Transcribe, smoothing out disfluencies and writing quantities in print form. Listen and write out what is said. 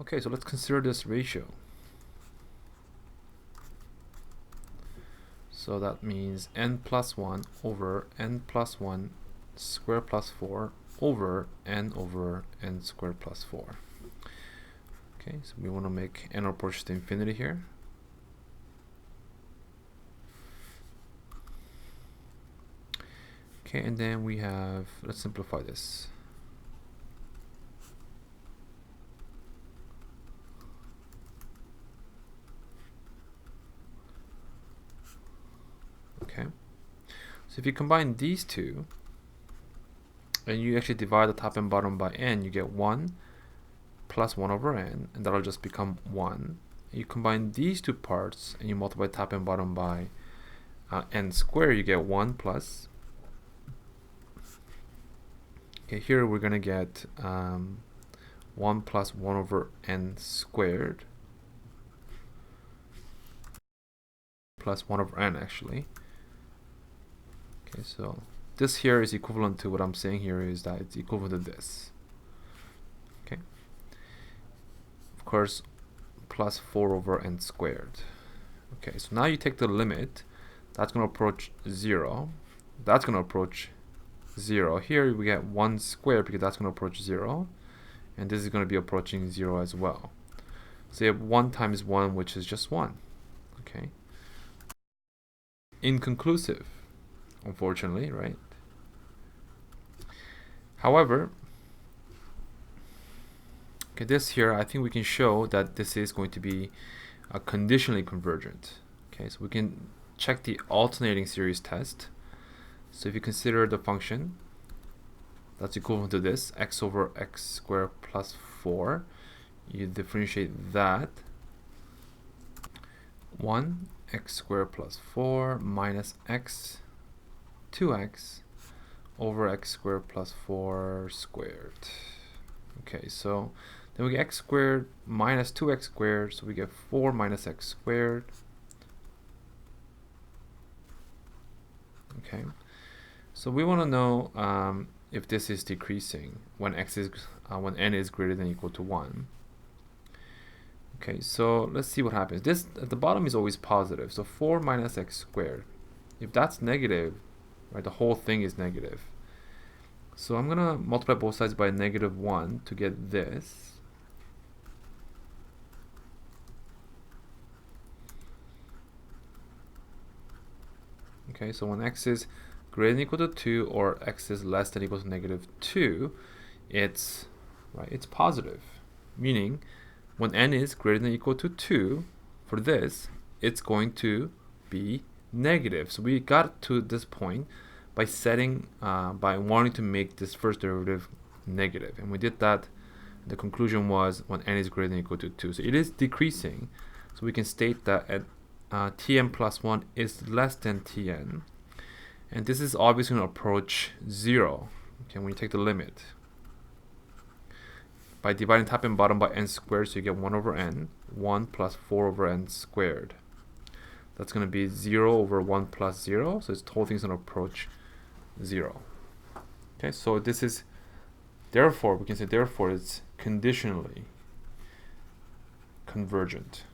Okay, so let's consider this ratio. So that means n plus 1 over n plus 1 square plus 4 over n squared plus 4. Okay, so we want to make n approach to infinity here. Okay, and then we have, let's simplify this. Okay, so if you combine these two, and you actually divide the top and bottom by n, you get 1 plus 1 over n, and that'll just become 1. You combine these two parts, and you multiply top and bottom by n squared, you get 1 plus. Okay, here we're going to get 1 plus 1 over n squared plus 1 over n actually. Okay, so this here is equivalent to what I'm saying here is that it's equivalent to this. Okay, of course, plus 4 over n squared. Okay, so now you take the limit. That's going to approach 0. That's going to approach 0. Here we get 1 squared because that's going to approach 0. And this is going to be approaching 0 as well. So you have 1 times 1, which is just 1. Okay. Inconclusive, unfortunately, right? However, okay, this here, I think we can show that this is going to be conditionally convergent. Okay, so we can check the alternating series test. So if you consider the function that's equivalent to this, x over x squared plus 4, you differentiate that. 1 x squared plus 4 minus x 2x over x squared plus 4 squared. Okay, so then we get x squared minus 2x squared, so we get 4 minus x squared. Okay, so we want to know if this is decreasing when when n is greater than or equal to 1. Okay, so let's see what happens. This at the bottom is always positive, so 4 minus x squared. If that's negative, right, the whole thing is negative. So I'm gonna multiply both sides by -1 to get this. Okay, so when x is greater than or equal to 2 or x is less than or equal to -2, it's positive, meaning when n is greater than or equal to 2 for this, it's going to be negative. So we got to this point by by wanting to make this first derivative negative, and we did that. The conclusion was when n is greater than or equal to 2. So it is decreasing. So we can state that at tn plus 1 is less than tn, and this is obviously going to approach 0. Okay, when you take the limit by dividing top and bottom by n squared, so you get 1 over n, 1 plus 4 over n squared. That's going to be 0 over 1 plus 0, so this whole thing's going to approach 0. Okay, so this is, therefore, we can say therefore it's conditionally convergent.